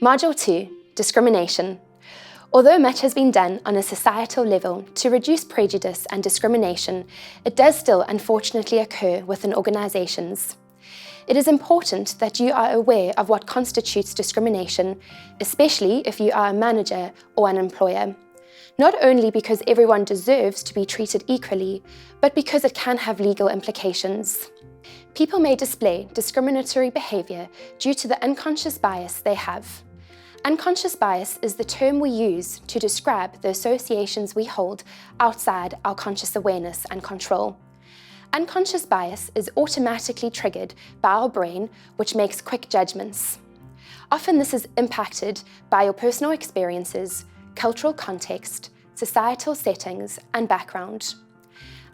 Module 2, Discrimination. Although much has been done on a societal level to reduce prejudice and discrimination, it does still unfortunately occur within organisations. It is important that you are aware of what constitutes discrimination, especially if you are a manager or an employer. Not only because everyone deserves to be treated equally, but because it can have legal implications. People may display discriminatory behaviour due to the unconscious bias they have. Unconscious bias is the term we use to describe the associations we hold outside our conscious awareness and control. Unconscious bias is automatically triggered by our brain, which makes quick judgments. Often this is impacted by your personal experiences, cultural context, societal settings, and background.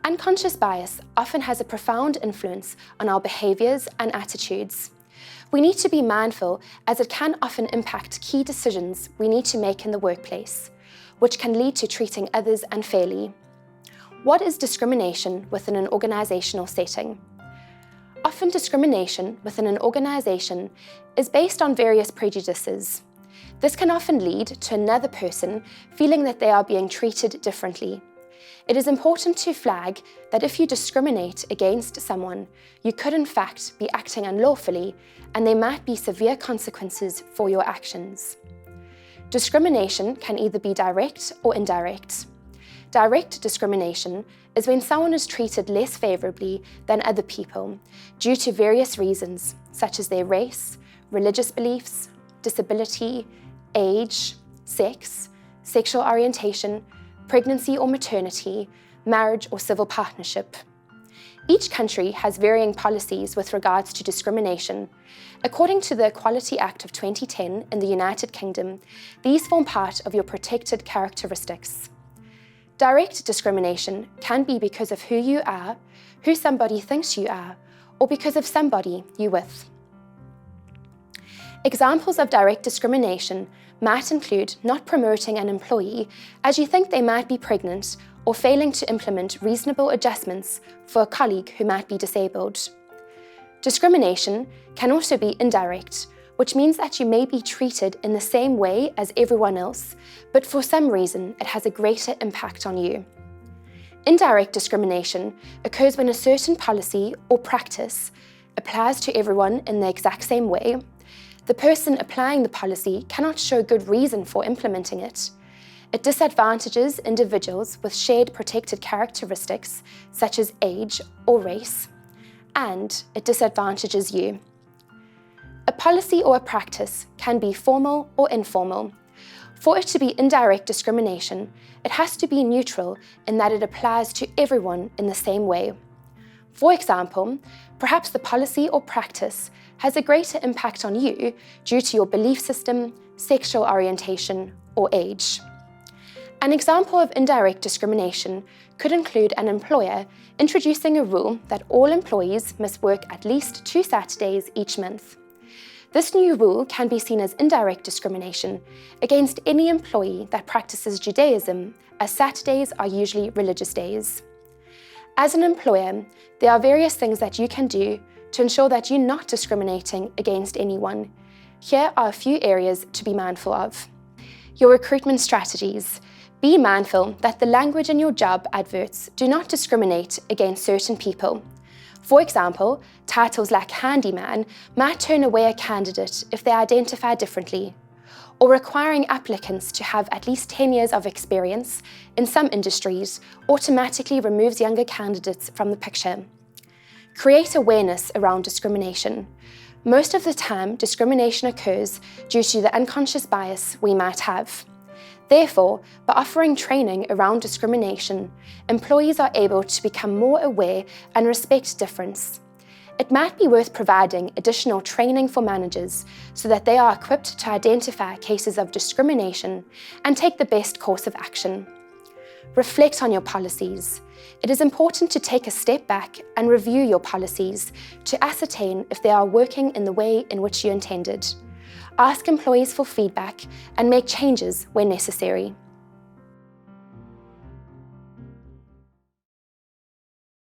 Unconscious bias often has a profound influence on our behaviours and attitudes. We need to be mindful as it can often impact key decisions we need to make in the workplace, which can lead to treating others unfairly. What is discrimination within an organisational setting? Often discrimination within an organisation is based on various prejudices. This can often lead to another person feeling that they are being treated differently. It is important to flag that if you discriminate against someone, you could in fact be acting unlawfully, and there might be severe consequences for your actions. Discrimination can either be direct or indirect. Direct discrimination is when someone is treated less favourably than other people due to various reasons, such as their race, religious beliefs, disability, age, sex, sexual orientation, pregnancy or maternity, marriage or civil partnership. Each country has varying policies with regards to discrimination. According to the Equality Act of 2010 in the United Kingdom, these form part of your protected characteristics. Direct discrimination can be because of who you are, who somebody thinks you are, or because of somebody you're with. Examples of direct discrimination might include not promoting an employee as you think they might be pregnant, or failing to implement reasonable adjustments for a colleague who might be disabled. Discrimination can also be indirect, which means that you may be treated in the same way as everyone else, but for some reason it has a greater impact on you. Indirect discrimination occurs when a certain policy or practice applies to everyone in the exact same way. The person applying the policy cannot show good reason for implementing it. It disadvantages individuals with shared protected characteristics, such as age or race, and it disadvantages you. A policy or a practice can be formal or informal. For it to be indirect discrimination, it has to be neutral in that it applies to everyone in the same way. For example, perhaps the policy or practice has a greater impact on you due to your belief system, sexual orientation, or age. An example of indirect discrimination could include an employer introducing a rule that all employees must work at least 2 Saturdays each month. This new rule can be seen as indirect discrimination against any employee that practices Judaism, as Saturdays are usually religious days. As an employer, there are various things that you can do to ensure that you're not discriminating against anyone. Here are a few areas to be mindful of. Your recruitment strategies. Be mindful that the language in your job adverts do not discriminate against certain people. For example, titles like handyman might turn away a candidate if they identify differently, or requiring applicants to have at least 10 years of experience in some industries automatically removes younger candidates from the picture. Create awareness around discrimination. Most of the time, discrimination occurs due to the unconscious bias we might have. Therefore, by offering training around discrimination, employees are able to become more aware and respect difference. It might be worth providing additional training for managers so that they are equipped to identify cases of discrimination and take the best course of action. Reflect on your policies. It is important to take a step back and review your policies to ascertain if they are working in the way in which you intended. Ask employees for feedback and make changes where necessary.